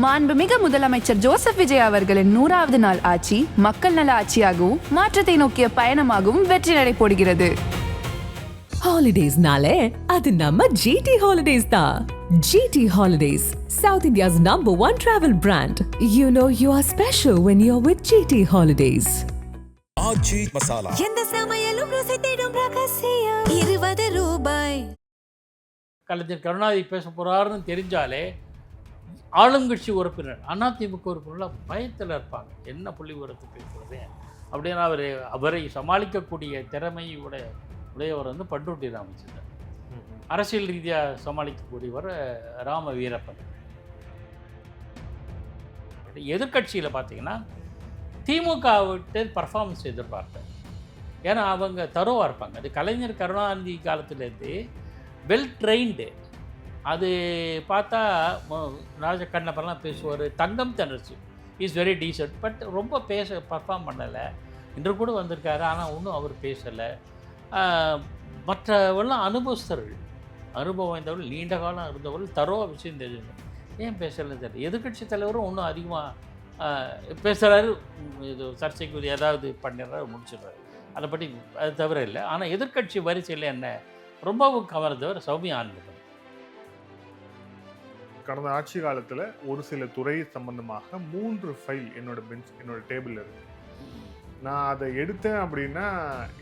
மாண்புமிகு முதலமைச்சர் ஜோசப் விஜய் அவர்களின் 100வது நாள் ஆட்சி மக்கள் நல ஆட்சியாகவும் மாற்றத்தை நோக்கிய பயணமாகவும் வெற்றி நடை போடுகிறது. ஹாலிடேஸ்னாலே அது நம்ம ஜிடி ஹாலிடேஸ் தான். GT Holidays, South India's #1 travel brand. You know you are special when you're with GT Holidays. ஆச்சி மசாலா எந்த சமையலும் ருசி தேடும் ரகசியம் 20 ரூபாய். கலைஞர் கருணாநிதி பேச போகிறாருன்னு தெரிஞ்சாலே ஆளுங்கட்சி உறுப்பினர் அதிமுக உறுப்பினர்கள் பயத்தில் இருப்பாங்க. என்ன புள்ளி உரத்து பேசுகிறது அப்படின்னா அவரை சமாளிக்கக்கூடிய திறமை உடையவர் பண்ருட்டி ராமச்சந்திரன். அரசியல் ரீதியாக சமாளிக்கக்கூடியவர் ராம வீரப்பன். எதிர்கட்சியில் பார்த்தீங்கன்னா திமுகவிட்டு பர்ஃபார்மன்ஸ் எதிர்பார்ப்பேன். ஏன்னா அவங்க தரோவாக இருப்பாங்க. அது கலைஞர் கருணாநிதி காலத்துலேருந்து வெல் ட்ரெயின்டு. அது பார்த்தா ராஜகண்ணப்பெல்லாம் பேசுவார். Thangam Thennarasu is very decent, but ரொம்ப பர்ஃபார்ம் பண்ணலை. இன்று கூட வந்திருக்காரு, ஆனால் ஒன்றும் அவர் பேசலை. மற்றவெல்லாம் அனுபவஸ்தர்கள், அனுபவம் வாய்ந்தவர்கள், நீண்ட காலம் இருந்தவர்கள், தரோவா விஷயம் தெரிஞ்சு ஏன் பேசலைன்னு தெரியல. எதிர்கட்சி தலைவரும் ஒன்றும் அதிகமாக பேசுகிறாரு, இது சர்ச்சைக்கு ஏதாவது பண்ணிடுறாரு, முடிச்சிடுறாரு. அதை பற்றி அது தவிர இல்லை. ஆனால் எதிர்கட்சி வரிசையில் என்ன ரொம்பவும் கவர்ந்தவர் சௌமியா ஆனந்தன். கடந்த ஆட்சி காலத்தில் ஒரு சில துறை சம்பந்தமாக 3 ஃபைல் என்னோட டேபிளில் இருக்கு. நான் அதை எடுத்தேன் அப்படின்னா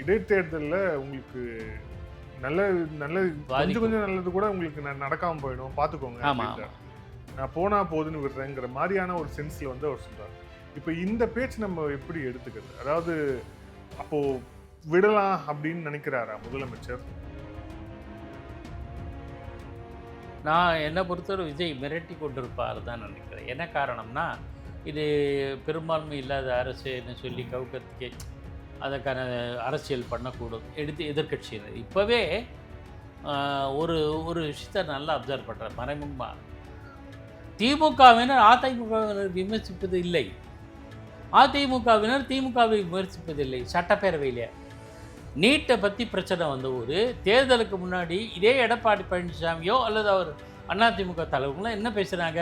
இடைத்தேர்தலில் உங்களுக்கு கொஞ்சம் நல்லது கூட உங்களுக்கு நடக்காமல் போயிடும், பார்த்துக்கோங்க. நான் போனா போதுன்னு விடுறேங்கிற மாதிரியான ஒரு சென்ஸில் அவர் சொல்கிறார். இப்போ இந்த பேச்சு நம்ம எப்படி எடுத்துக்கிறது? அதாவது அப்போது விடலாம் அப்படின்னு நினைக்கிறாரா முதலமைச்சர்? நான் என்னை பொறுத்தவரை விஜய் மிரட்டி கொண்டிருப்பார் தான் நினைக்கிறேன். என்ன காரணம்னா, இது பெரும்பான்மை இல்லாத அரசுன்னு சொல்லி கவுக்கத்துக்கே அதற்கான அரசியல் பண்ணக்கூடும் எதிர்கட்சியினர். இப்போவே ஒரு விஷயத்தை நல்லா அப்சர்வ் பண்ணுறேன். மறைமுகமாக திமுகவினர் அதிமுகவினர் விமர்சிப்பது இல்லை, அதிமுகவினர் திமுகவை விமர்சிப்பதில்லை. சட்டப்பேரவையில் நீட்டை பற்றி பிரச்சனை வந்தபோது தேர்தலுக்கு முன்னாடி இதே எடப்பாடி பழனிசாமியோ அல்லது அவர் அதிமுக தலைவர்களோ என்ன பேசுகிறாங்க?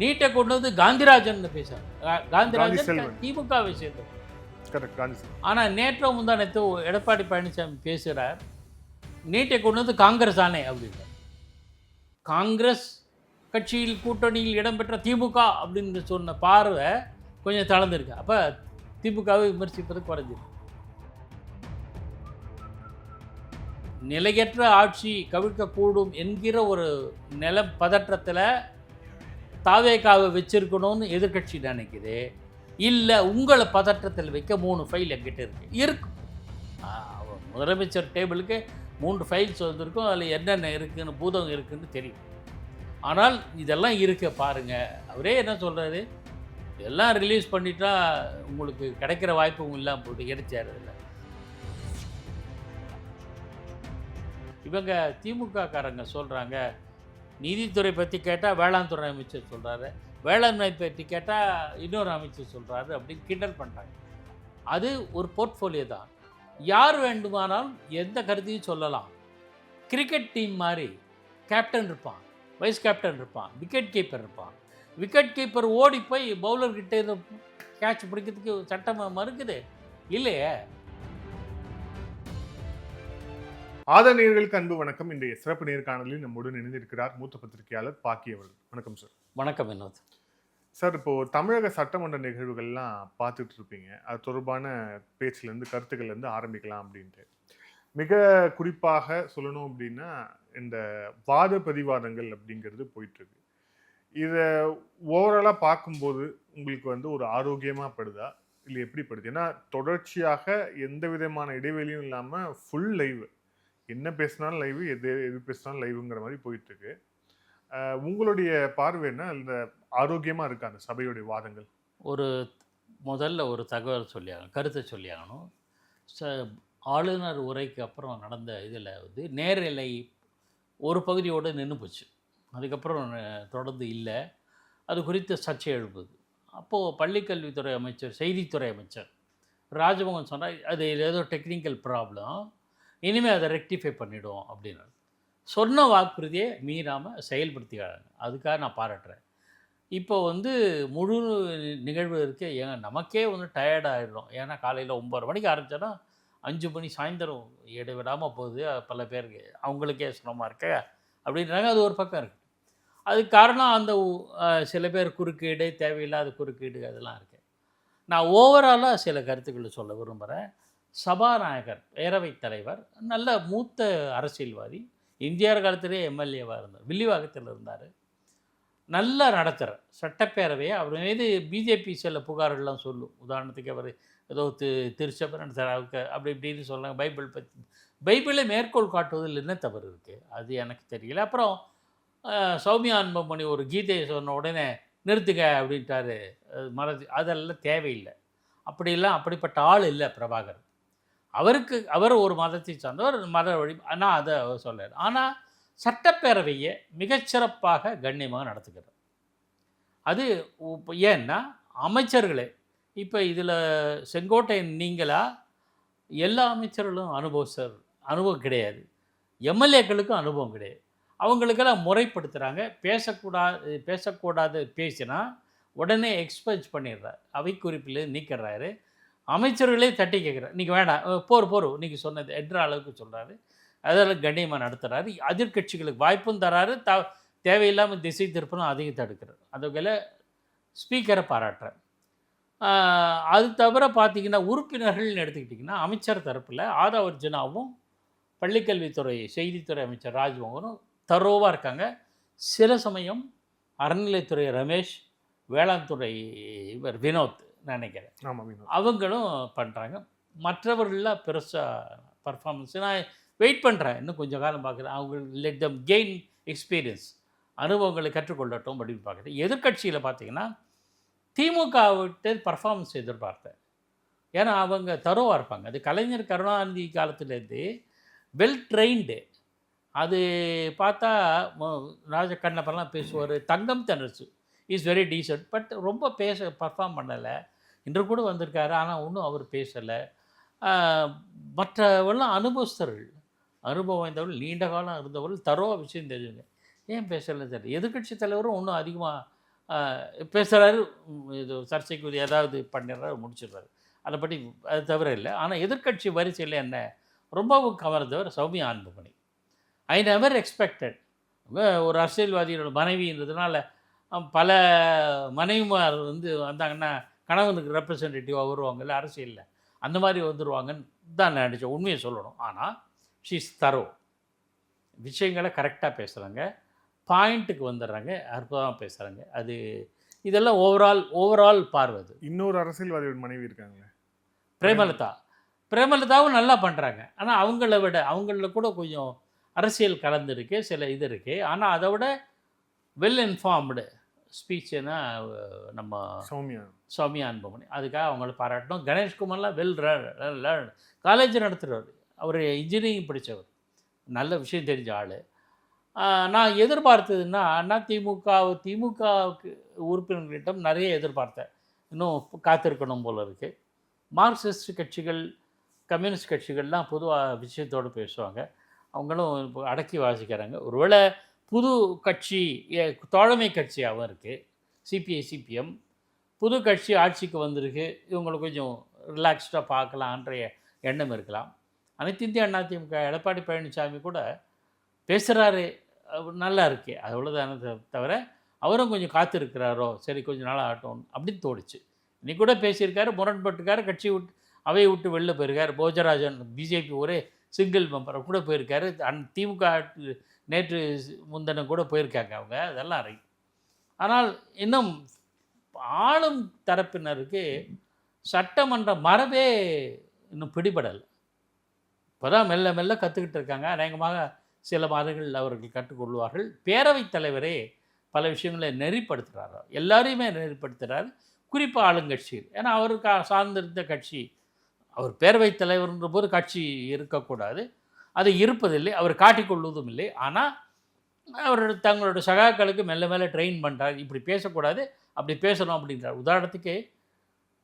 நீட்டை கொண்டு வந்து காந்திராஜன் பேசுகிறாங்க. காந்திராஜன் திமுகவை சேர்ந்தவர். ஆனால் நேற்றோ முந்தானத்து எடப்பாடி பழனிசாமி பேசுகிறார், நீட்டை கொண்டு வந்து காங்கிரஸ் ஆனே அப்படின்னு. காங்கிரஸ் கட்சியில் கூட்டணியில் இடம்பெற்ற திமுக அப்படின்னு சொன்ன பார்வை கொஞ்சம் தளர்ந்துருக்கு. அப்போ திமுகவை விமர்சிப்பது குறைஞ்சிருக்கு. நிலையற்ற ஆட்சி கவிழ்க்கக்கூடும் என்கிற ஒரு பதற்றத்தில் தாவேக்காவை வச்சிருக்கணும்னு எதிர்கட்சி நினைக்குது. இல்லை, உங்களை பதற்றத்தில் வைக்க 3 ஃபைல் என்கிட்ட இருக்கும். முதலமைச்சர் டேபிளுக்கு 3 ஃபைல்ஸ் வந்திருக்கும். அதில் என்னென்ன இருக்குதுன்னு பூதம் இருக்குதுன்னு தெரியும். ஆனால் இதெல்லாம் இருக்க பாருங்கள். அவரே என்ன சொல்கிறாரு, இதெல்லாம் ரிலீஸ் பண்ணிட்டா உங்களுக்கு கிடைக்கிற வாய்ப்பும் இல்லாமல் போட்டு கிடைச்சாருதில்ல. இவங்க திமுககாரங்க சொல்கிறாங்க, நீதித்துறை பற்றி கேட்டால் வேளாண் துறை அமைச்சர் சொல்கிறாரு, வேளாண்மை பற்றி கேட்டால் இன்னொரு அமைச்சர் சொல்கிறாரு அப்படின்னு கிண்டல் பண்ணுறாங்க. அது ஒரு போர்ட்ஃபோலியோ தான். யார் வேண்டுமானாலும் எந்த கருத்தையும் சொல்லலாம். கிரிக்கெட் டீம் மாதிரி கேப்டன் இருப்பான், வைஸ் கேப்டன் இருப்பான், விக்கெட் கீப்பர் இருப்பான். விக்கெட் கீப்பர் ஓடி போய் பவுலர்கிட்ட கேட்ச் பிடிக்கிறதுக்கு சட்டம் மறுக்குது இல்லையே. ஆதரணியர்களுக்கு அன்பு வணக்கம். இன்றைய சிறப்பு நேர்காணலில் நம்முடன் இணைந்திருக்கிறார் மூத்த பத்திரிகையாளர் பாக்கி அவர்கள். வணக்கம் சார். வணக்கம் வினோத் சார். இப்போது தமிழக சட்டமன்ற நிகழ்வுகள்லாம் பார்த்துட்டு இருப்பீங்க. அது தொடர்பான பேச்சுலேருந்து கருத்துக்கள்லேருந்து ஆரம்பிக்கலாம் அப்படின்ட்டு. மிக குறிப்பாக சொல்லணும் அப்படின்னா இந்த வாத பிரதிவாதங்கள் அப்படிங்கிறது போயிட்டுருக்கு. இதை ஓவராலாக பார்க்கும்போது உங்களுக்கு ஒரு ஆரோக்கியமாக படுதா இல்லை எப்படி படுது? ஏன்னா தொடர்ச்சியாக எந்த விதமான இடைவெளியும் இல்லாமல் ஃபுல் லைவ், என்ன பேசினாலும் லைவ், எது பேசினாலும் லைவுங்கிற மாதிரி போயிட்டுருக்கு. உங்களுடைய பார்வை என்ன? இந்த ஆரோக்கியமாக இருக்கா அந்த சபையுடைய வாதங்கள்? முதல்ல ஒரு தகவல் கருத்தை சொல்லியாகணும். ஆளுநர் உரைக்கு அப்புறம் நடந்த இதில் நேர்நிலை ஒரு பகுதியோடு நின்று போச்சு. அதுக்கப்புறம் தொடர்ந்து இல்லை. அது குறித்து சர்ச்சை எழுப்புது. அப்போது பள்ளிக்கல்வித்துறை அமைச்சர், செய்தித்துறை அமைச்சர் ராஜமோகன் சொன்னார், அது ஏதோ டெக்னிக்கல் ப்ராப்ளம், இனிமேல் அதை ரெக்டிஃபை பண்ணிவிடும் அப்படின்னு சொன்ன வாக்குறுதியை மீறாமல் செயல்படுத்திக்கிறாங்க. அதுக்காக நான் பாராட்டுறேன். இப்போ முழு நிகழ்வு இருக்கு. ஏங்க நமக்கே டயர்ட் ஆயிடுறோம். ஏன்னா காலையில் 9:30 மணிக்கு ஆரம்பிச்சோன்னா 5 மணி சாயந்தரம் இடைவிடாமல் போகுது. பல பேருக்கு அவங்களுக்கே சிரமமாக இருக்க அப்படின்றாங்க. அது ஒரு பக்கம் இருக்குது. அதுக்கு காரணம் அந்த சில பேர் குறுக்கீடு, தேவையில்லாத குறுக்கீடு அதெல்லாம் இருக்குது. நான் ஓவராலாக சில கருத்துக்களை சொல்ல விரும்புகிறேன். சபாநாயகர், பேரவைத் தலைவர், நல்ல மூத்த அரசியல்வாதி, எம்ஜிஆர் காலத்திலே எம்எல்ஏவாக இருந்தார், வில்லிவாக்கத்தில் இருந்தார், நல்லா நடத்துகிறார் சட்டப்பேரவையை. அவர் மீது பிஜேபி சில புகார்கள்லாம் சொல்லும். உதாரணத்துக்கு அவர் ஏதோ திருச்சபை நடத்துகிறார், அவருக்கு அப்படி இப்படின்னு சொல்கிறாங்க. பைபிளை மேற்கோள் காட்டுவதில் என்ன தவறு இருக்குது? அது எனக்கு தெரியல. அப்புறம் சௌமியா அன்புமணி ஒரு கீதையை சொன்ன உடனே நிறுத்துங்க அப்படின்ட்டாரு. அதெல்லாம் தேவையில்லை. அப்படிப்பட்ட ஆள் இல்லை பிரபாகர். அவர் ஒரு மதத்தை சார்ந்தவர், மத வழி. நான் அதை சொல்கிறேன். ஆனால் சட்டப்பேரவையை மிகச்சிறப்பாக கண்ணியமாக நடத்துகிறார். அது ஏன்னா அமைச்சர்களே இப்போ இதில் செங்கோட்டையன் நீங்களா, எல்லா அமைச்சர்களும் அனுபவம் கிடையாது. எம்எல்ஏக்களுக்கும் அனுபவம் கிடையாது. அவங்களுக்கெல்லாம் முறைப்படுத்துகிறாங்க. பேசக்கூடாது பேசினா உடனே எக்ஸ்பென்ஸ் பண்ணிடுறார், அவை குறிப்பில் நீக்கிறாரு. அமைச்சர்களே தட்டி கேட்குறாரு, நீங்கள் வேண்டாம் போரும் நீங்கள் சொன்னது என்ற அளவுக்கு சொல்கிறாரு. அதெல்லாம் கண்ணியமாக நடத்துகிறாரு. எதிர்கட்சிகளுக்கு வாய்ப்பும் தராரு. தேவையில்லாமல் திசை திருப்பணும் அதையும் தடுக்கிறார். அதுகளை ஸ்பீக்கரை பாராட்டுறார். அது தவிர பார்த்திங்கன்னா உறுப்பினர்கள்னு எடுத்துக்கிட்டிங்கன்னா அமைச்சர் தரப்பில் ஆதவ அர்ஜுனாவும், பள்ளிக்கல்வித்துறை செய்தித்துறை அமைச்சர் ராஜ்மோகனும் தரோவாக இருக்காங்க. சில சமயம் அறநிலைத்துறை ரமேஷ், வேளாண் துறை இவர் வினோத் நினைக்கிறேன், அவங்களும் பண்ணுறாங்க. மற்றவர்கள்லாம் பெருசாக பர்ஃபார்மன்ஸ் நான் வெயிட் பண்ணுறேன். இன்னும் கொஞ்சம் காலம் பார்க்குறேன். அவங்க லெட் தம் கெயின் எக்ஸ்பீரியன்ஸ், அனுபவங்களை கற்றுக்கொள்ளட்டும் அப்படின்னு பார்க்குறேன். எதிர்கட்சியில் பார்த்திங்கன்னா திமுகவிட்ட பர்ஃபார்மன்ஸ் எதிர்பார்த்தேன். ஏன்னா அவங்க தரோவாக இருப்பாங்க. அது கலைஞர் கருணாநிதி காலத்துலேருந்து வெல் ட்ரெயின்டு. அது பார்த்தா ராஜகண்ணப்பெல்லாம் பேசுவார். Thangam Thennarasu is very decent, but ரொம்ப பர்ஃபார்ம் பண்ணலை. இன்று கூட வந்திருக்காரு, ஆனால் ஒன்றும் அவர் பேசலை. மற்றவெல்லாம் அனுபவஸ்தர்கள், அனுபவம் வாய்ந்தவர்கள், நீண்ட காலம் இருந்தவர்கள், தரோவா விஷயம் தெரியுங்க. ஏன் பேசலைன்னு தெரியல. எதிர்கட்சி தலைவரும் ஒன்றும் அதிகமாக பேசுகிறாரு, இது சர்ச்சைக்கு ஏதாவது பண்ணிடுறாரு, முடிச்சிடுறாரு. அதை பற்றி அது தவிர இல்லை. ஆனால் எதிர்கட்சி வரிசையில் என்ன ரொம்பவும் கவர்ந்தவர் Sowmiya Anbumani. I never expected. ஒரு அரசியல்வாதியோட மனைவின்றதுனால பல மனைவிமார் வந்தாங்கன்னா கணவனுக்கு ரெப்ரசன்டேட்டிவாக வருவாங்கல்ல அரசியலில், அந்த மாதிரி வந்துடுவாங்கன்னு தான் நினச்சேன், உண்மையை சொல்லணும். ஆனால் ஷீஸ் தரோ, விஷயங்களை கரெக்டாக பேசுகிறாங்க, பாயிண்ட்டுக்கு வந்துடுறாங்க, அற்புதமாக பேசுகிறாங்க. அது இதெல்லாம் ஓவரால் பார்வது. இன்னொரு அரசியல்வாதியோட மனைவி இருக்காங்களே பிரேமலதாவும் நல்லா பண்ணுறாங்க. ஆனால் அவங்கள கூட கொஞ்சம் அரசியல் கலந்துருக்கு, சில இது இருக்குது. ஆனால் அதை விட வெல் இன்ஃபார்ம்டு ஸ்பீச்சுன்னா நம்ம சௌமியா அன்புமணி, அதுக்காக அவங்கள பாராட்டணும். கணேஷ்குமார்லாம் வெல் லேர்ன், காலேஜ் நடத்துகிறவர், அவர் இன்ஜினியரிங் படித்தவர், நல்ல விஷயம் தெரிஞ்ச ஆள். நான் எதிர்பார்த்ததுன்னா திமுகவுக்கு உறுப்பினர்களிடம் நிறைய எதிர்பார்த்தேன். இன்னும் காத்திருக்கணும் போல் இருக்குது. மார்க்சிஸ்ட் கட்சிகள், கம்யூனிஸ்ட் கட்சிகள்லாம் பொதுவாக விஷயத்தோடு பேசுவாங்க. அவங்களும் இப்போ அடக்கி வாசிக்கிறாங்க. ஒருவேளை புது கட்சி தோழமை கட்சியாகவும் இருக்குது சிபிஐ சிபிஎம், புது கட்சி ஆட்சிக்கு வந்திருக்கு, இவங்களுக்கு கொஞ்சம் ரிலாக்ஸ்டாக பார்க்கலான்ற எண்ணம் இருக்கலாம். அனைத்து இந்திய அண்ணா திமுக எடப்பாடி பழனிசாமி கூட பேசுகிறாரு, நல்லா இருக்கே, அவ்வளோதானே தவிர அவரும் கொஞ்சம் காத்திருக்கிறாரோ, சரி கொஞ்சம் நாள் ஆகட்டும் அப்படின்னு தோடிச்சு. இன்னைக்கு கூட பேசியிருக்காரு, முரண்பட்டுருக்காரு, கட்சி அவையை விட்டு வெளில போயிருக்காரு. போஜராஜன் பிஜேபி ஒரே சிங்கிள் மெம்பரை கூட போயிருக்காரு. திமுக நேற்று முந்தினம் கூட போயிருக்காங்க அவங்க, அதெல்லாம் ரைட். ஆனால் இன்னும் ஆளும் தரப்பினருக்கு சட்டமன்ற மரபே இன்னும் பிடிபடலை. இப்போ தான் மெல்ல மெல்ல கற்றுக்கிட்டு இருக்காங்க. அநேகமாக சில மாதங்கள் அவர்கள் கற்றுக்கொள்வார்கள். பேரவைத் தலைவரே பல விஷயங்களை நெறிப்படுத்துகிறார், எல்லாரையுமே நெறிப்படுத்துகிறார், குறிப்பாக ஆளுங்கட்சி. ஏன்னா அவருக்கு சார்ந்திருந்த கட்சி, அவர் பேரவைத் தலைவர்ன்ற போது கட்சி இருக்கக்கூடாது, அது இருப்பதில்லை, அவர் காட்டிக்கொள்வதும் இல்லை. ஆனால் அவர் தங்களோட சகாக்களுக்கு மெல்ல மெல்ல ட்ரெயின் பண்ணுறார், இப்படி பேசக்கூடாது, அப்படி பேசணும் அப்படின்றார். உதாரணத்துக்கு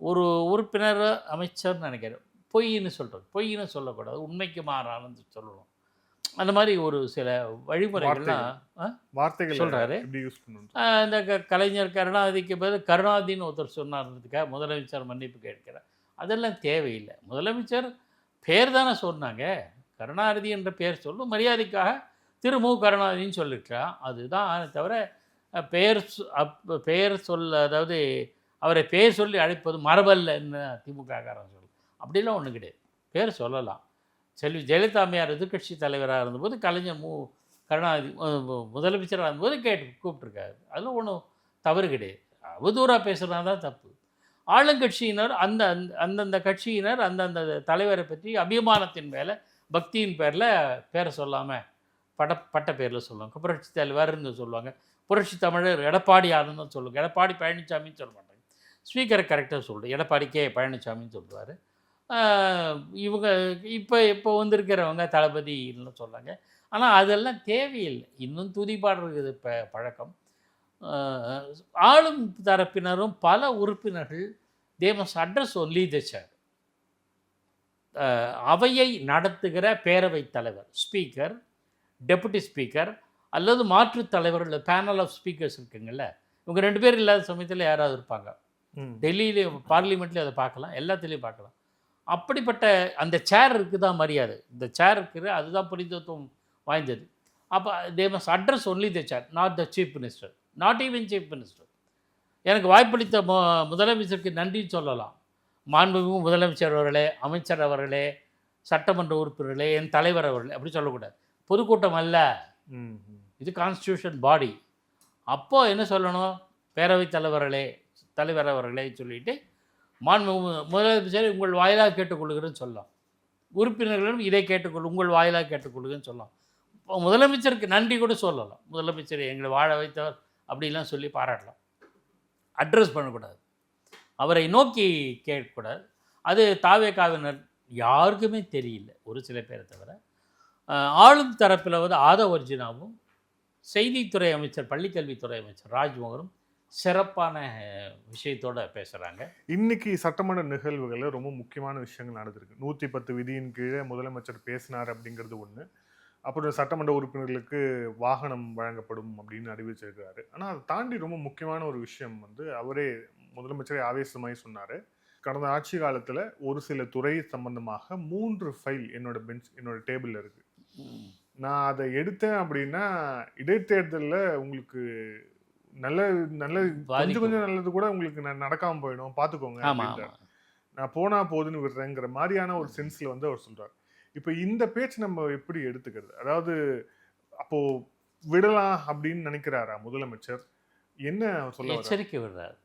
ஒரு உறுப்பினர் அமைச்சர்னு நினைக்கிறேன், பொய்ன்னு சொல்லக்கூடாது, உண்மைக்கு மாறானு சொல்லணும். அந்த மாதிரி ஒரு சில வழிமுறைகள்லாம் வார்த்தைகள் சொல்றாரு. எப்படி யூஸ் பண்ணணும்? இந்த கலைஞர் கருணாநிதிக்கு பதில் கருணாநிதின்னு ஒருத்தர் சொன்னார்ன்றதுக்காக முதலமைச்சர் மன்னிப்பு கேட்கிறார். அதெல்லாம் தேவையில்லை. முதலமைச்சர் பேர் தானே சொன்னாங்க. கருணாநிதி என்ற பேர் சொல்லும் மரியாதைக்காக திரு மு கருணாநிதின்னு சொல்லிருக்கலாம். அதுதான் தவிர பெயர் சொல்ல, அதாவது அவரை பேர் சொல்லி அழைப்பது மரபல்லன்னு திமுககாரன் சொல்லும். அப்படிலாம் ஒன்றும் கிடையாது. பேர் சொல்லலாம். செல்வி ஜெயலலிதா அம்மையார் எதிர்க்கட்சி தலைவராக இருந்தபோது கலைஞர் கருணாநிதி முதலமைச்சராக இருந்தபோது கூப்பிட்ருக்காரு. அதில் ஒன்றும் தவறு கிடையாது. அவதூறாக பேசுகிறதா தான் தப்பு. ஆளுங்கட்சியினர் அந்தந்த கட்சியினர் அந்தந்த தலைவரை பற்றி அபிமானத்தின் மேலே பக்தியின் பேரில் பேரை சொல்லாமல் பட்ட பேரில் சொல்லுவாங்க. புரட்சி தலைவர்னு சொல்லுவாங்க. புரட்சி தமிழர் எடப்பாடியாருன்னு தான் சொல்லுவாங்க. எடப்பாடி பழனிசாமின்னு சொல்ல மாட்டாங்க. ஸ்பீக்கரை கரெக்டாக சொல்லுவார். எடப்பாடி கே பழனிசாமின்னு சொல்லுவார். இவங்க இப்போ வந்திருக்கிறவங்க தளபதின்னு சொல்கிறாங்க. ஆனால் அதெல்லாம் தேவையில்லை. இன்னும் துதிப்பாடுறது பழக்கம். ஆளும் தரப்பினரும் பல உறுப்பினர்கள் they must address only the chair. அவையை நடத்துகிற பேரவைத் தலைவர், ஸ்பீக்கர், டெபுட்டி ஸ்பீக்கர் அல்லது மாற்றுத் தலைவர்கள், பேனல் ஆஃப் ஸ்பீக்கர்ஸ் இருக்குங்கள்ல, இவங்க 2 பேர் இல்லாத சமயத்தில் யாராவது இருப்பாங்க. டெல்லியிலே பார்லிமெண்ட்லேயும் அதை பார்க்கலாம், எல்லாத்துலேயும் பார்க்கலாம். அப்படிப்பட்ட அந்த சேருக்கு தான் மரியாதை. இந்த சேர் இருக்கிற அதுதான் புனிதத்துவம் வாய்ந்தது. அப்போ they must address only the chair, not the chief minister, not even chief minister. எனக்கு வாய்ப்பளித்த முதலமைச்சருக்கு நன்றி சொல்லலாம். மாண்புமிகு முதலமைச்சர் அவர்களே, அமைச்சர் அவர்களே, சட்டமன்ற உறுப்பினர்களே, என் தலைவர் அவர்களே, அப்படி சொல்லக்கூடாது. பொதுக்கூட்டம் அல்ல, இது கான்ஸ்டியூஷன் பாடி. அப்போது என்ன சொல்லணும்? பேரவைத் தலைவர் அவர்களே சொல்லிவிட்டு மாண்புமிகு முதலமைச்சர் உங்கள் வாயிலாக கேட்டுக்கொள்ளுகிறேன்னு சொல்லலாம். உறுப்பினர்களும் இதை உங்கள் வாயிலாக கேட்டுக்கொள்ளுகிறேன்னு சொல்லலாம். முதலமைச்சருக்கு நன்றி கூட சொல்லலாம். முதலமைச்சர் எங்களை வாழ வைத்தவர் அப்படிலாம் சொல்லி பாராட்டலாம். அட்ரஸ் பண்ணக்கூடாது, அவரை நோக்கி கேட்கக்கூடாது. அது தாவேகாவினர் யாருக்குமே தெரியல, ஒரு சில பேரை தவிர. ஆளும் தரப்பில் வந்து ஆதவர்ஜினாவும் செய்தித்துறை அமைச்சர், பள்ளிக்கல்வித்துறை அமைச்சர் ராஜ்மோகனும் சிறப்பான விஷயத்தோடு பேசுகிறாங்க. இன்னைக்கு சட்டமன்ற நிகழ்வுகளில் ரொம்ப முக்கியமான விஷயங்கள் நடந்திருக்கு. 110 விதியின் கீழே முதலமைச்சர் பேசினார் அப்படிங்கிறது ஒன்று. அப்புறம் சட்டமன்ற உறுப்பினர்களுக்கு வாகனம் வழங்கப்படும் அப்படின்னு அறிவிச்சிருக்கிறாரு. ஆனால் அதை தாண்டி ரொம்ப முக்கியமான ஒரு விஷயம் வந்து அவரே முதலமைச்சரே ஆவேசமாய் சொன்னார். கடந்த ஆட்சி காலத்தில் ஒரு சில துறை சம்பந்தமாக 3 ஃபைல் என்னோட டேபிளில் இருக்குது. நான் அதை எடுத்தேன் அப்படின்னா இடைத்தேர்தலில் உங்களுக்கு நல்ல கொஞ்சம் நல்லது கூட உங்களுக்கு நடக்காமல் போயிடும், பார்த்துக்கோங்க. நான் போனா போதுன்னு விடுறேங்கிற மாதிரியான ஒரு சென்ஸில் வந்து அவர் சொல்கிறார். இப்போ இந்த பேச்சு நம்ம எப்படி எடுத்துக்கிறது? அதாவது அப்போ விடலாம் அப்படின்னு நினைக்கிறாரா முதலமைச்சர்? என்ன சொல்ல எச்சரிக்கை விடுறாரு.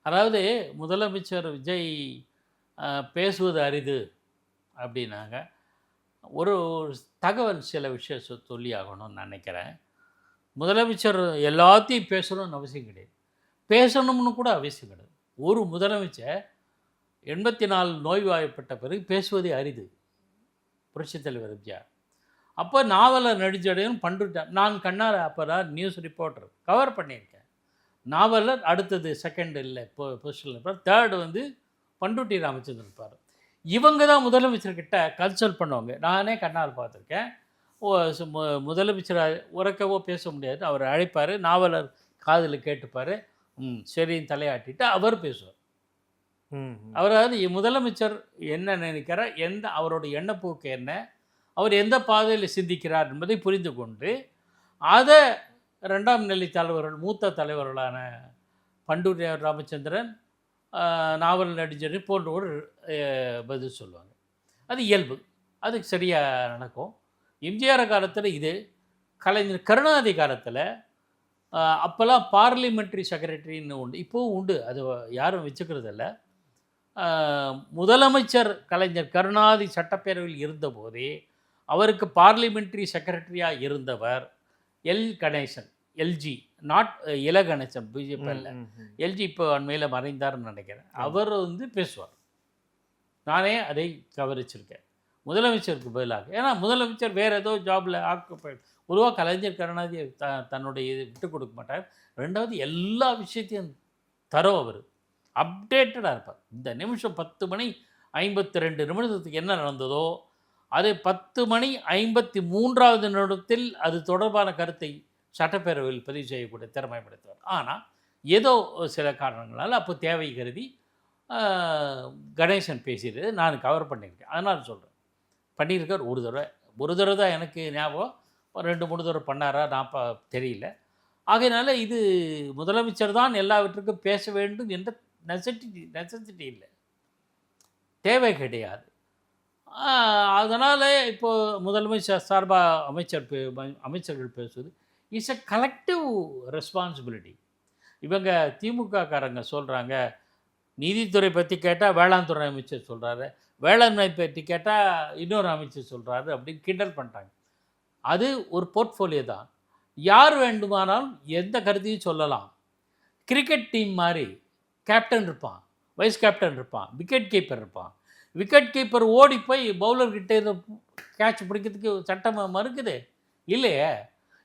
அதாவது முதலமைச்சர் விஜய் பேசுவது அரிது அப்படின்னாங்க. ஒரு தகவல் சில விஷயம் சொல்லி ஆகணும்னு நினைக்கிறேன். முதலமைச்சர் எல்லாத்தையும் பேசணும்னு அவசியம் கிடையாது, பேசணும்னு கூட அவசியம் கிடையாது. ஒரு முதலமைச்சர் 84 நோய்வாய்ப்பட்ட பிறகு பேசுவதே அரிது. புரட்சித் தலைவர் எம்ஜிஆர் அப்போ நாவலர் நெடுஞ்செழியன் பண்டுட்டார். நான் கண்ணார அப்போ தான் நியூஸ் ரிப்போர்ட்டர் கவர் பண்ணியிருக்கேன். நாவலர் அடுத்தது செகண்ட் இல்லை பொசிஷனில் இருப்பார், தேர்டு வந்து பண்டுட்டி ராமச்சந்திரன் இருப்பார். இவங்க தான் முதலமைச்சர்கிட்ட கன்சல்ட் பண்ணுவாங்க. நானே கண்ணால் பார்த்துருக்கேன். முதலமைச்சர் உறக்கவோ பேச முடியாது, அவர் அழைப்பார், நாவலர் காதில் கேட்டுப்பார், சரின்னு தலையாட்டிட்டு அவர் பேசுவார். அவராவது முதலமைச்சர் என்ன நினைக்கிறார், அவரோட எண்ணப்போக்கு என்ன, அவர் எந்த பாதையில் சிந்திக்கிறார் என்பதை புரிந்து கொண்டு அதை 2ஆம் நிலை தலைவர்கள், மூத்த தலைவர்களான பண்டூரி ராமச்சந்திரன், நாவல் நெடுஞ்செழியன் போன்றவர் பதில் சொல்லுவாங்க. அது இயல்பு, அதுக்கு சரியாக நடக்கும். எம்ஜிஆர் காலத்தில் இது, கலைஞர் கருணாநிதி காலத்தில் அப்போல்லாம் பார்லிமெண்ட்ரி செக்ரட்டரின்னு உண்டு, இப்போவும் உண்டு, அது யாரும் வச்சுக்கிறதில்ல. முதலமைச்சர் கலைஞர் கருணாநிதி சட்டப்பேரவையில் இருந்தபோதே அவருக்கு பார்லிமெண்ட்ரி செக்ரட்டரியாக இருந்தவர் எல் கணேசன், எல்ஜி, நாட் இல கணேசன், பிஜேபி இல்லை, எல்ஜி இப்போ அண்மையில் மறைந்தார்னு நினைக்கிறேன். அவர் வந்து பேசுவார். நானே அதை கவனிச்சிருக்கேன் முதலமைச்சருக்கு பதிலாக. ஏன்னா முதலமைச்சர் வேறு ஏதோ ஜாபில் ஆக்குப்பை, பொதுவாக கலைஞர் கருணாநிதி தன்னுடைய இது விட்டு கொடுக்க மாட்டார். 2வது எல்லா விஷயத்தையும் தரும், அவர் அப்டேட்டடாக இருப்பார். இந்த நிமிஷம் 10 மணி 52 நிமிடத்துக்கு என்ன நடந்ததோ அது 10:53 நிமிடத்தில் அது தொடர்பான கருத்தை சட்டப்பேரவையில் பதிவு செய்யக்கூடிய திறமை படைத்தவர். ஆனால் ஏதோ சில காரணங்களால் அப்போ தேவை கருதி கணேசன் பேசியது நான் கவர் பண்ணியிருக்கேன். அதனால் சொல்கிறேன், பண்ணியிருக்கார் ஒரு தடவை தான் எனக்கு ஞாபகம், 2-3 தடவை பண்ணாரா நான் தெரியல. ஆகையினால இது முதலமைச்சர் தான் எல்லாவற்றுக்கும் பேச வேண்டும் என்ற நெசசிட்டி இல்லை, தேவை கிடையாது. அதனால் இப்போது முதலமைச்சர் சார்பாக அமைச்சர்கள் பேசுவது இட்ஸ் எ கலெக்டிவ் ரெஸ்பான்சிபிலிட்டி. இவங்க திமுககாரங்க சொல்கிறாங்க, நீதித்துறை பற்றி கேட்டால் வேளாண் துறை அமைச்சர் சொல்கிறாரு, வேளாண்மை பற்றி கேட்டால் இன்னொரு அமைச்சர் சொல்கிறாரு அப்படின்னு கிண்டல் பண்ணிட்டாங்க. அது ஒரு போர்ட்ஃபோலியோ தான், யார் வேண்டுமானாலும் எந்த கருத்தையும் சொல்லலாம். கிரிக்கெட் டீம் மாதிரி கேப்டன் இருப்பான், வைஸ் கேப்டன் இருப்பான், விக்கெட் கீப்பர் இருப்பான். விக்கெட் கீப்பர் ஓடி போய் பவுலர்கிட்ட கேட்ச் பிடிக்கிறதுக்கு சட்டம் மறுக்குது இல்லையே.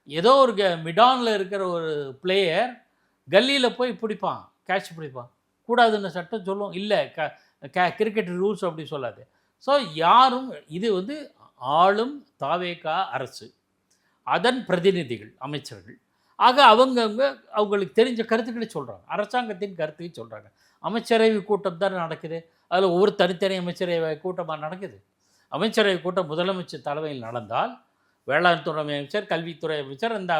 ஏதோ ஒரு மிடானில் இருக்கிற ஒரு பிளேயர் கல்லியில் போய் பிடிப்பான், கேட்ச் பிடிப்பான், கூடாதுன்னு சட்டம் சொல்லும் இல்லை, கிரிக்கெட் ரூல்ஸ் அப்படி சொல்லாது. ஸோ யாரும் இது வந்து ஆளும் தாவேகா அரசு, அதன் பிரதிநிதிகள் அமைச்சர்கள். ஆக அவங்களுக்கு தெரிஞ்ச கருத்துக்களை சொல்கிறாங்க, அரசாங்கத்தின் கருத்துக்களை சொல்கிறாங்க. அமைச்சரவை கூட்டம் தான் நடக்குது, அதில் ஒவ்வொரு தனித்தனி அமைச்சரவை கூட்டமாக நடக்குது. அமைச்சரவை கூட்டம் முதலமைச்சர் தலைமையில் நடந்தால் வேளாண் துறை அமைச்சர், கல்வித்துறை அமைச்சர், இந்த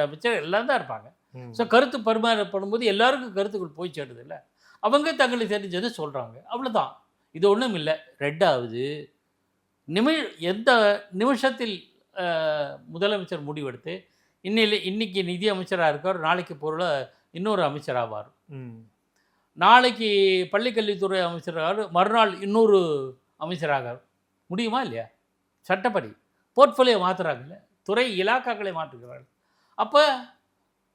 அமைச்சர் எல்லாம் தான் இருப்பாங்க. ஸோ கருத்து பரிமாறப்படும் போது எல்லாருக்கும் கருத்துக்கள் போய் சேருது இல்லை, அவங்க தங்களுக்கு தெரிஞ்சதை சொல்கிறாங்க, அவ்வளோதான். இது ஒன்றும் இல்லை. ரெண்டாவது, எந்த நிமிஷத்தில் முதலமைச்சர் முடிவெடுத்து இன்னைக்கு நிதி அமைச்சராக இருக்கார், நாளைக்கு பொருளை இன்னொரு அமைச்சராவார், நாளைக்கு பள்ளிக்கல்வித்துறை அமைச்சராக, மறுநாள் இன்னொரு அமைச்சராக முடியுமா இல்லையா? சட்டப்படி போர்ட்ஃபோலியோ மாற்றுறாங்கல்ல, துறை இலாக்காக்களை மாற்றுகிறார்கள். அப்போ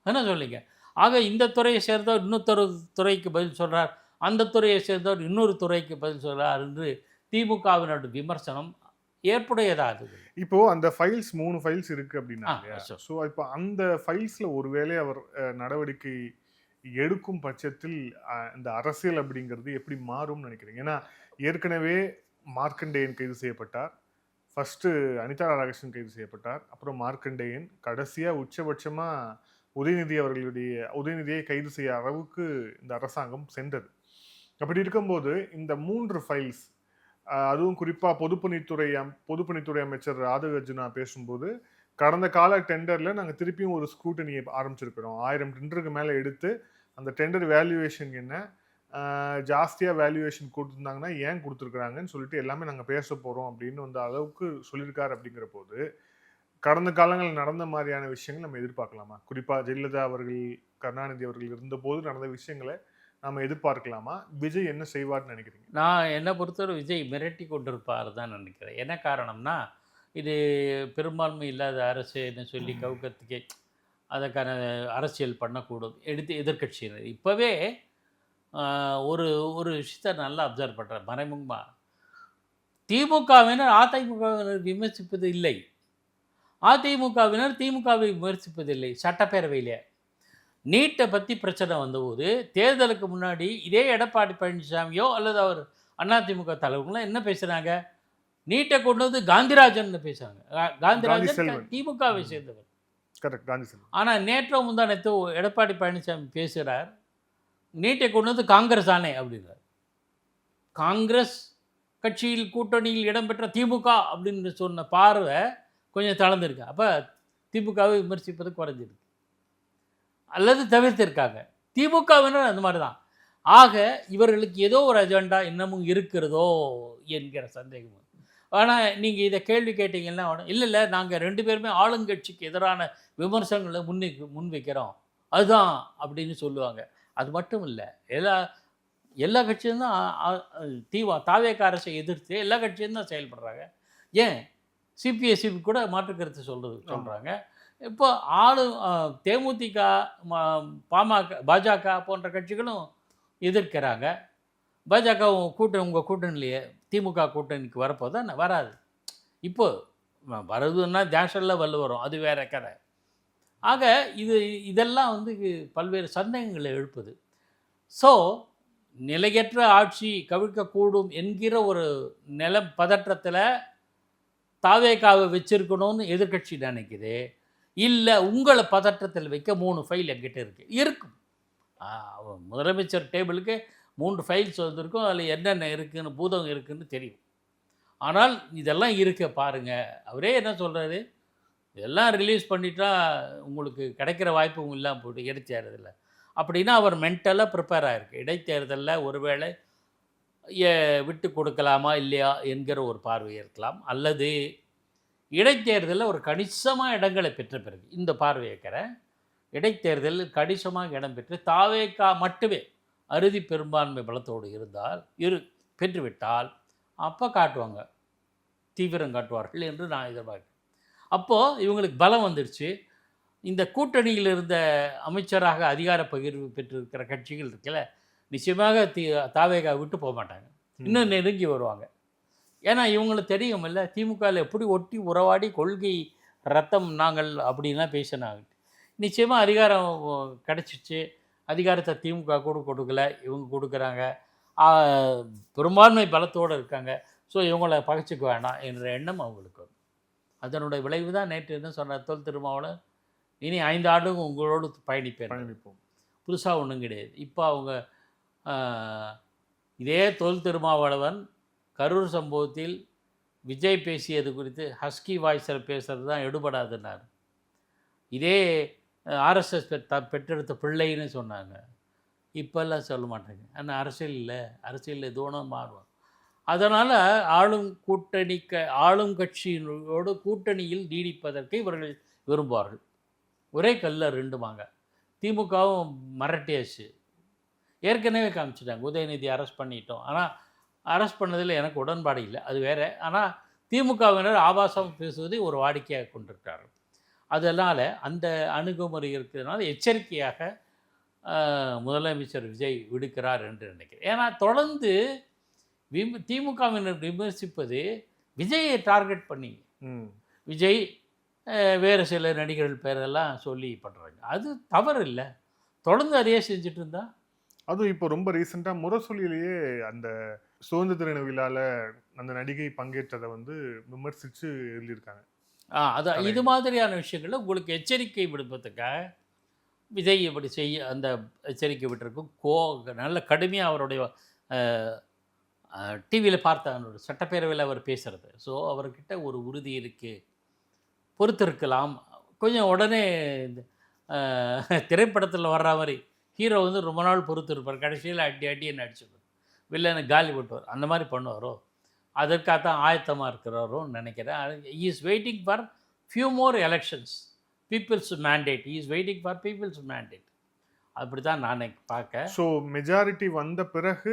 என்ன சொல்லிங்க? ஆக இந்த துறையை சேர்ந்தவர் இன்னொரு துறைக்கு பதில் சொல்கிறார், அந்த துறையை சேர்ந்தவர் இன்னொரு துறைக்கு பதில் சொல்கிறார் என்று திமுகவினோட விமர்சனம் ஏற்புடையதாக. இப்போது அந்த ஃபைல்ஸ் 3 ஃபைல்ஸ் இருக்குது அப்படின்னா, ஸோ இப்போ அந்த ஃபைல்ஸில் ஒருவேளை அவர் நடவடிக்கை எடுக்கும் பட்சத்தில் இந்த அரசியல் அப்படிங்கிறது எப்படி மாறும்னு நினைக்கிறீங்க? ஏன்னா ஏற்கனவே மார்க்கண்டேயன் கைது செய்யப்பட்டார், ஃபஸ்ட்டு அனிதா ராதாகிருஷ்ணன் கைது செய்யப்பட்டார், அப்புறம் மார்க்கண்டேயன், கடைசியாக உச்சபட்சமாக உதயநிதியை கைது செய்ய அளவுக்கு இந்த அரசாங்கம் சென்றது. அப்படி இருக்கும்போது இந்த 3 ஃபைல்ஸ், அதுவும் குறிப்பாக பொதுப்பணித்துறை அமைச்சர் ராதவ் அர்ஜுனா பேசும்போது, கடந்த கால டெண்டரில் நாங்கள் திருப்பியும் ஒரு ஸ்க்ரூட்டனியை ஆரம்பிச்சிருக்கிறோம், 1000 டெண்டருக்கு மேலே எடுத்து அந்த டெண்டர் வேல்யூவேஷன் என்ன, ஜாஸ்தியாக வேல்யூவேஷன் கொடுத்துருந்தாங்கன்னா ஏன் கொடுத்துருக்குறாங்கன்னு சொல்லிட்டு எல்லாமே நாங்கள் பேச போகிறோம் அப்படின்னு அந்த அளவுக்கு சொல்லியிருக்காரு. அப்படிங்கிற போது கடந்த காலங்களில் நடந்த மாதிரியான விஷயங்கள் நம்ம எதிர்பார்க்கலாமா? குறிப்பாக ஜெயலலிதா அவர்கள், கருணாநிதி அவர்கள் இருந்தபோது நடந்த விஷயங்களை நாம் எதிர்பார்க்கலாமா? விஜய் என்ன செய்வார்னு நினைக்கிறீங்க? நான் என்னை பொறுத்தவரை விஜய் மிரட்டி கொண்டிருப்பார் தான் நினைக்கிறேன். என்ன காரணம்னா, இது பெரும்பான்மை இல்லாத அரசுன்னு சொல்லி கவுக்கத்துக்கே அதற்கான அரசியல் பண்ணக்கூடும் எதிர்கட்சியினர். இப்போவே ஒரு விஷயத்தை நல்லா அப்சர்வ் பண்ணுறேன் மறைமுகமாக. திமுகவினர் அதிமுகவினர் விமர்சிப்பது இல்லை, அதிமுகவினர் திமுகவை விமர்சிப்பதில்லை. சட்டப்பேரவையிலே நீட்டை பற்றி பிரச்சனை வந்தபோது தேர்தலுக்கு முன்னாடி இதே எடப்பாடி பழனிசாமியோ அல்லது அவர் அதிமுக தலைவர்களோ என்ன பேசுகிறாங்க? நீட்டை கொண்டு வந்து காந்திராஜன் பேசுகிறாங்க. காந்திராஜன் திமுகவை சேர்ந்தவர். ஆனால் நேற்றோ முந்தானத்தோ எடப்பாடி பழனிசாமி பேசுகிறார், நீட்டை கொண்டு வந்து காங்கிரஸ் ஆனே அப்படின்றார். காங்கிரஸ் கட்சியில் கூட்டணியில் இடம்பெற்ற திமுக அப்படின்னு சொன்ன பார்வை கொஞ்சம் தளர்ந்துருக்கு. அப்போ திமுகவை விமர்சிப்பது குறைஞ்சிருக்கு அல்லது தவிர்த்திருக்காங்க. திமுகவினர் அந்த மாதிரி தான். ஆக இவர்களுக்கு ஏதோ ஒரு அஜெண்டா இன்னமும் இருக்கிறதோ என்கிற சந்தேகம். ஆனால் நீங்கள் இதை கேள்வி கேட்டீங்கன்னா, இல்லை நாங்கள் 2 பேருமே ஆளுங்கட்சிக்கு எதிரான விமர்சனங்களை முன்வைக்கிறோம் அதுதான் அப்படின்னு சொல்லுவாங்க. அது மட்டும் இல்லை, எல்லா கட்சியும் தான் தாவேக அரசை எதிர்த்து எல்லா கட்சியும் தான் செயல்படுறாங்க. ஏன் சிபிஎஸ்சி கூட மாற்று கருத்து சொல்கிறாங்க. இப்போ தேமுதிக, பாஜக போன்ற கட்சிகளும் எதிர்க்கிறாங்க. பாஜக உங்கள் கூட்டணியிலேயே திமுக கூட்டணிக்கு வரப்போதா வராது. இப்போ வருதுன்னா நேஷனலில் வரும், அது வேற கதை. ஆக இதெல்லாம் வந்து பல்வேறு சந்தேகங்களை எழுப்புது. ஸோ நிலையற்ற ஆட்சி கவிழ்க்கக்கூடும் என்கிற ஒரு பதற்றத்தில் தாவேக்காவை வச்சிருக்கணும்னு எதிர்க்கட்சி நினைக்குது, இல்லை உங்களை பதற்றத்தில் வைக்க 3 ஃபைல் என்கிட்ட இருக்கும். முதலமைச்சர் டேபிளுக்கு 3 ஃபைல்ஸ் வந்திருக்கும். அதில் என்னென்ன இருக்குன்னு பூதம் இருக்குன்னு தெரியும். ஆனால் இதெல்லாம் இருக்க பாருங்கள். அவரே என்ன சொல்கிறாரு, இதெல்லாம் ரிலீஸ் பண்ணிட்டா உங்களுக்கு கிடைக்கிற வாய்ப்பும் இல்லாமல் போய்ட்டு இடைத்தேர்தலில் அப்படின்னா அவர் மென்டலாக ப்ரிப்பேர் ஆகிருக்கு. இடைத்தேர்தலில் ஒருவேளை விட்டு கொடுக்கலாமா இல்லையா என்கிற ஒரு பார்வை இருக்கலாம். அல்லது இடைத்தேர்தலில் ஒரு கணிசமாக இடங்களை பெற்ற பிறகு இந்த பார்வை இருக்கிறேன். இடைத்தேர்தலில் கணிசமாக இடம் பெற்று தாவேக்கா மட்டுமே அறுதி பெரும்பான்மை பலத்தோடு இருந்தால் பெற்றுவிட்டால் அப்போ காட்டுவாங்க, தீவிரம் காட்டுவார்கள் என்று நான் எதிர்பார்க்கிறேன். அப்போது இவங்களுக்கு பலம் வந்துடுச்சு. இந்த கூட்டணியில் இருந்த அமைச்சராக அதிகார பகிர்வு பெற்றிருக்கிற கட்சிகள் இருக்கல, நிச்சயமாக தாவேகா விட்டு போக மாட்டாங்க, இன்னும் நெருங்கி வருவாங்க. ஏன்னா இவங்களுக்கு தெரியும் இல்லை, திமுகவில் எப்படி ஒட்டி உறவாடி கொள்கை ரத்தம் நாங்கள் அப்படின்லாம் பேசினாங்க. நிச்சயமாக அதிகாரம் கிடச்சிச்சு. அதிகாரத்தை திமுக கூட கொடுக்கல, இவங்க கொடுக்குறாங்க. பெரும்பான்மை பலத்தோடு இருக்காங்க. ஸோ இவங்கள பகைச்சிக்க வேண்டாம் என்ற எண்ணம் அவங்களுக்கு வரும். அதனுடைய விளைவு தான் நேற்று என்ன சொன்னார் தொல் திருமாவளவன், இனி 5 ஆண்டுக்கும் உங்களோடு பயணிப்போம், புதுசாக ஒன்றும் கிடையாது. இப்போ அவங்க இதே தொல் திருமாவளவன் கரூர் சம்பவத்தில் விஜய் பேசியது குறித்து ஹஸ்கி வாய்ஸில் பேசுகிறது தான் எடுபடாதுன்னார். இதே ஆர்எஸ்எஸ் பெற்றெடுத்த பிள்ளைன்னு சொன்னாங்க. இப்போல்லாம் சொல்ல மாட்டாங்க. ஆனால் அரசியலில் எதுவும் மாறுவோம். அதனால் ஆளும் கட்சியினோடு கூட்டணியில் நீடிப்பதற்கு இவர்கள் விரும்புவார்கள். ஒரே கல்ல 2 மாங்க. திமுகவும் மிரட்டியாச்சு, ஏற்கனவே காமிச்சிட்டாங்க. உதயநிதி அரெஸ்ட் பண்ணிட்டோம். ஆனால் அரெஸ்ட் பண்ணதில் எனக்கு உடன்பாடு இல்லை, அது வேறு. ஆனால் திமுகவினர் ஆபாசம் பேசுவதை ஒரு வாடிக்கையாக கொண்டிருக்கிறார்கள். அதனால் அந்த அணுகுமுறை இருக்கிறதுனால எச்சரிக்கையாக முதலமைச்சர் விஜய் விடுக்கிறார் என்று நினைக்கிறேன். ஏன்னா தொடர்ந்து திமுகவினர் விமர்சிப்பது விஜயை டார்கெட் பண்ணி, விஜய் வேறு சில நடிகர்கள் பேரெல்லாம் சொல்லி பண்ணுறாங்க. அது தவறு இல்லை, தொடர்ந்து அதையே செஞ்சுட்டு இருந்தா. அதுவும் இப்போ ரொம்ப ரீசெண்டாக முரசொலியிலேயே அந்த சுதந்திர தின விழாவில் அந்த நடிகை பங்கேற்றதை விமர்சித்து எழுதியிருக்காங்க. அதான் இது மாதிரியான விஷயங்களில் உங்களுக்கு எச்சரிக்கை விடுப்பதுக்காக விஜய் இப்படி அந்த எச்சரிக்கை விட்டுருக்கும். நல்ல கடுமையாக அவருடைய டிவியில் பார்த்த அவரோட சட்டப்பேரவையில் அவர் பேசுகிறது. ஸோ அவர்கிட்ட ஒரு உறுதி இருக்குது, பொறுத்திருக்கலாம். கொஞ்சம் உடனே திரைப்படத்தில் வர்ற மாதிரி ஹீரோ ரொம்ப நாள் பொறுத்திருப்பார், கடைசியில் அடியை நடிச்சுப்பார், வில்லனை காலி போட்டுவார், அந்த மாதிரி பண்ணுவாரோ அதற்காகத்தான் ஆயத்தமாக இருக்கிறாரோன்னு நினைக்கிறேன். He is waiting for few more elections, people's mandate. He is waiting for people's mandate. அப்படி தான் நான் பார்க்க. ஸோ மெஜாரிட்டி வந்த பிறகு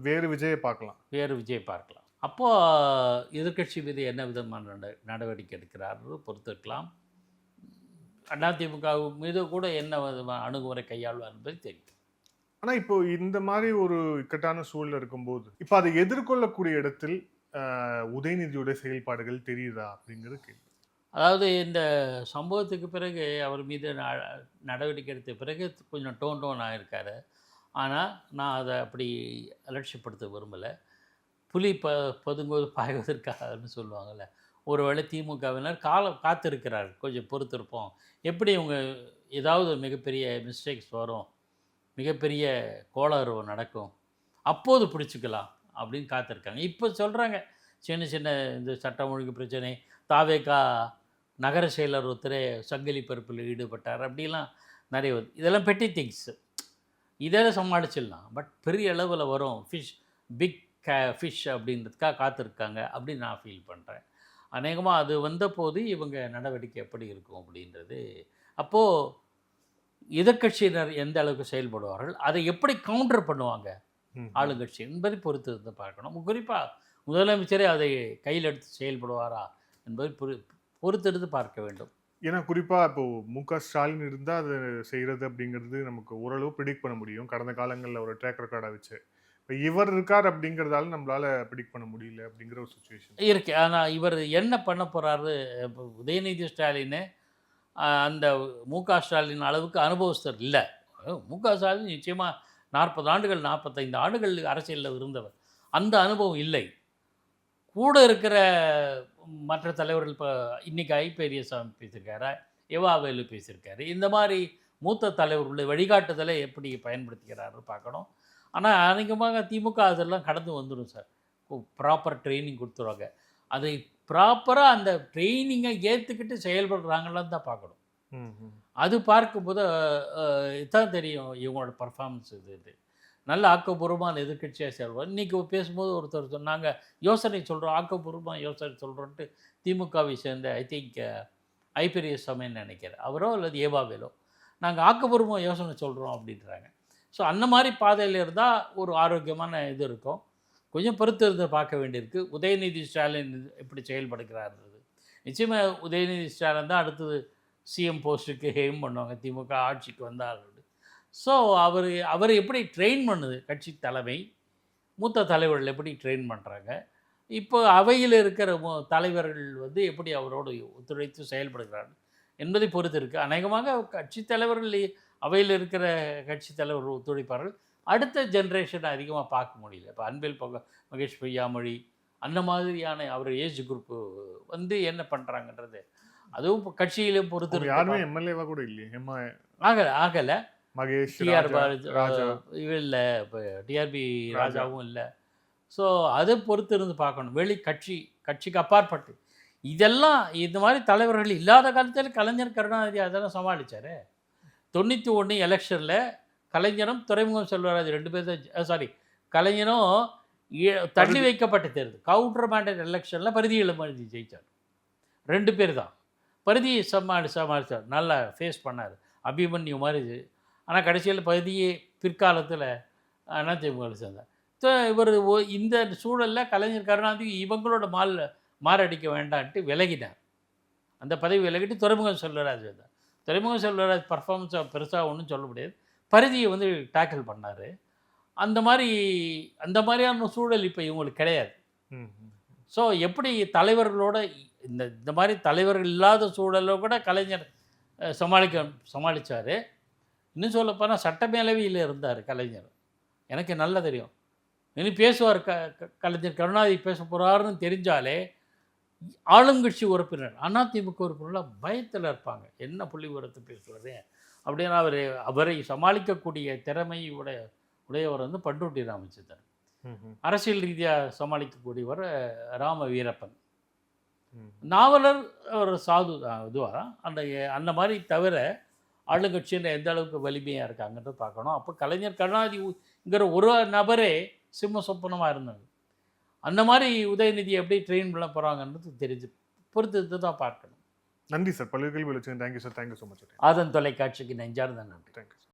வேறு விஜயை பார்க்கலாம். அப்போது எதிர்க்கட்சி மீது என்ன விதமான நடவடிக்கை எடுக்கிறார் பொறுத்திருக்கலாம். அதிமுக மீது கூட என்ன விதமான அணுகுமுறை கையாளுவார் என்பது தெரியும். ஆனால் இப்போ இந்த மாதிரி ஒரு இக்கட்டான சூழல் இருக்கும்போது இப்போ அதை எதிர்கொள்ளக்கூடிய இடத்தில் உதயநிதியுடைய செயல்பாடுகள் தெரியுதா அப்படிங்கிறது கேள்வி. அதாவது இந்த சம்பவத்துக்கு பிறகு அவர் மீது நடவடிக்கை எடுத்த பிறகு கொஞ்சம் டோன் ஆகிருக்காரு. ஆனால் நான் அதை அப்படி அலட்சியப்படுத்த விரும்பலை. புலி பதுங்குவது பாய்வதற்காகன்னு சொல்லுவாங்கள்ல, ஒருவேளை திமுகவினர் காத்திருக்கிறார், கொஞ்சம் பொறுத்திருப்போம், எப்படி இவங்க ஏதாவது மிகப்பெரிய மிஸ்டேக்ஸ் வரும், மிகப்பெரிய கோளாறு நடக்கும், அப்போது பிடிச்சிக்கலாம் அப்படின்னு காத்திருக்காங்க. இப்போ சொல்கிறாங்க சின்ன சின்ன இந்த சட்டம் ஒழுங்கு பிரச்சனை, தாவேகா நகர செயலர் ஒருத்தரே சங்கிலி பருப்பில் ஈடுபட்டார், அப்படிலாம் நிறைய வருது. இதெல்லாம் பெட்டி திங்ஸு, இதெல்லாம் சமாளிச்சிடலாம். பட் பெரிய அளவில் வரும் பிக் ஃபிஷ் அப்படின்றதுக்காக காத்திருக்காங்க அப்படின்னு நான் ஃபீல் பண்ணுறேன். அநேகமாக அது வந்தபோது இவங்க நடவடிக்கை எப்படி இருக்கும் அப்படின்றது. அப்போது எதிர்கட்சியினர் எந்த அளவுக்கு செயல்படுவார்கள், அதை எப்படி கவுண்டர் பண்ணுவாங்க ஆளுங்கட்சி என்பதை பொறுத்து இருந்து பார்க்கணும். குறிப்பாக முதலமைச்சரே அதை கையில் எடுத்து செயல்படுவாரா என்பதை பொறுத்திருந்து பார்க்க வேண்டும். ஏன்னா குறிப்பாக இப்போது மு.க. ஸ்டாலின் இருந்தால் அது செய்கிறது அப்படிங்கிறது நமக்கு ஓரளவு ப்ரிடிக்ட் பண்ண முடியும், கடந்த காலங்களில் ஒரு ட்ராக் ரெக்கார்டை வச்சு. இப்போ இவர் இருக்கார் அப்படிங்கிறதால நம்மளால் ப்ரிடிக்ட் பண்ண முடியல அப்படிங்கிற ஒரு சுச்சுவேஷன் இருக்குது. ஆனால் இவர் என்ன பண்ண போகிறாரு, இப்போ உதயநிதி ஸ்டாலின் அந்த மு.க. ஸ்டாலின் அளவுக்கு அனுபவஸ்தர் இல்லை. மு.க. ஸ்டாலின் நிச்சயமாக 40 ஆண்டுகள் 45 ஆண்டுகள் அரசியலில் இருந்தவர், அந்த அனுபவம் இல்லை. கூட இருக்கிற மற்ற தலைவர்கள் இப்போ இன்றைக்கி ஐ பெரியசாமி பேசியிருக்காரு, எவாவேலு பேசியிருக்காரு. இந்த மாதிரி மூத்த தலைவர்களுடைய வழிகாட்டுதலை எப்படி பயன்படுத்திக்கிறாரு பார்க்கணும். ஆனால் அநேகமாக திமுக அதெல்லாம் கடந்து வந்துடும் சார். ப்ராப்பர் ட்ரைனிங் கொடுத்துருவாங்க. அதை ப்ராப்பராக அந்த ட்ரைனிங்கை ஏற்றுக்கிட்டு செயல்படுறாங்களான்னு தான் பார்க்கணும். அது பார்க்கும்போது இதுதான் தெரியும் இவங்களோட பர்ஃபார்மன்ஸ். இது நல்ல ஆக்கப்பூர்வமான எதிர்கட்சியாக செயல்படும். இன்றைக்கி பேசும்போது ஒருத்தர் சொன்னாங்க, யோசனை சொல்கிறோம், ஆக்கப்பூர்வமாக யோசனை சொல்கிறோன்ட்டு திமுகவை சேர்ந்த ஐ திங்க் ஐ பெரியசாமின்னு நினைக்கிறேன், அவரோ அல்லது ஏவாவேலோ, நாங்கள் ஆக்கப்பூர்வமாக யோசனை சொல்கிறோம் அப்படின்றாங்க. ஸோ அந்த மாதிரி பாதையில் இருந்தால் ஒரு ஆரோக்கியமான இது இருக்கும். கொஞ்சம் பொறுத்து இருந்து பார்க்க வேண்டியிருக்கு. உதயநிதி ஸ்டாலின் எப்படி செயல்படுகிறாருன்றது. நிச்சயமாக உதயநிதி ஸ்டாலின் தான் அடுத்தது சிஎம் போஸ்ட்டுக்கு எய்ம் பண்ணுவாங்க திமுக ஆட்சிக்கு வந்தால். ஸோ அவர் எப்படி ட்ரெயின் பண்ணுது கட்சி தலைமை, மூத்த தலைவர்கள் எப்படி ட்ரெயின் பண்ணுறாங்க, இப்போ அவையில் இருக்கிற தலைவர்கள் வந்து எப்படி அவரோடு ஒத்துழைத்து செயல்படுகிறார்கள் என்பதை பொறுத்து இருக்குது. அநேகமாக கட்சி தலைவர்கள் அவையில் இருக்கிற கட்சி தலைவர்கள் ஒத்துழைப்பார்கள். அடுத்த ஜென்ரேஷனை அதிகமாக பார்க்க முடியல. இப்போ அன்பில் மகேஷ் பொய்யாமொழி அந்த மாதிரியான அவர் ஏஜ் குரூப்பு வந்து என்ன பண்ணுறாங்கன்றது அதுவும் இப்போ கட்சியிலும் பொறுத்து யாருமே எம்எல்ஏவா கூட இல்லையே, ஆகலை. மகேஷ் டிஆர் இல்லை, இப்போ டிஆர்பி ராஜாவும் இல்லை. ஸோ அதை பொறுத்து இருந்து பார்க்கணும். கட்சிக்கு அப்பாற்பட்டு இதெல்லாம் இந்த மாதிரி தலைவர்கள் இல்லாத காலத்தில் கலைஞர் கருணாநிதி அதெல்லாம் சமாளித்தார். 91 எலெக்ஷனில் கலைஞரும் துறைமுகம் செல்வராஜ் 2 பேர் தான், கலைஞரும் தள்ளி வைக்கப்பட்ட தேர்தல் கவுண்டர் மேண்டட் எலெக்ஷனில் பரிதி இளமதி ஜெயித்தார். 2 பேர் தான். பரிதியை சமாளித்தார், நல்லா ஃபேஸ் பண்ணார், அபிமன்யு மாதிரி. ஆனால் கடைசியில் பகுதியே பிற்காலத்தில் அதிமுக சேர்ந்தார். ஸோ இவர் இந்த சூழலில் கலைஞர் கருணாநிதி இவங்களோட மாரடிக்க வேண்டான்ட்டு விலகினார். அந்த பதவி விலகிட்டு துறைமுகம் செல்வராஜ் வந்தார். துறைமுகம் செல்வராஜ் பர்ஃபார்மன்ஸாக பெருசாக ஒன்றும் சொல்ல முடியாது, பரிதியை வந்து டேக்கிள் பண்ணார். அந்த மாதிரியான சூழல் இப்போ இவங்களுக்கு கிடையாது. ஸோ எப்படி தலைவர்களோட இந்த மாதிரி தலைவர்கள் இல்லாத சூழலில் கூட கலைஞர் சமாளித்தார். இன்னும் சொல்லப்போனால் சட்டமேலவையில் இருந்தார் கலைஞர். எனக்கு நல்லா தெரியும். இனி பேசுவார் கலைஞர் கருணாநிதி பேச போகிறாருன்னு தெரிஞ்சாலே ஆளுங்கட்சி உறுப்பினர் அதிமுக உறுப்பினர்லாம் பயத்தில் இருப்பாங்க. என்ன புள்ளி உரத்தை பேசுவது அப்படின்னா அவரை சமாளிக்கக்கூடிய திறமை உடையவர் வந்து பண்ருட்டி ராமச்சந்திரன். அரசியல் ரீதியாக சமாளிக்கக்கூடியவர் ராம வீரப்பன். நாவலர் ஒரு சாது இதுவாக அந்த மாதிரி தவிர ஆளுங்கட்சியில் எந்த அளவுக்கு வலிமையாக இருக்காங்கன்றது பார்க்கணும். அப்போ கலைஞர் கருணாநிதிங்கிற ஒரு நபரே சிம்ம சொப்பனமாக இருந்தாங்க. அந்த மாதிரி உதயநிதி எப்படி ட்ரெயின் பண்ண போகிறாங்கன்றது பொறுத்து தான் பார்க்கணும். நன்றி சார், பல்வேறு கேள்வி வச்சு. Thank you sir, thank you so much. Aadhan தொலைக்காட்சிக்கு நெஞ்சார்ந்த நன்றி. Thank you sir.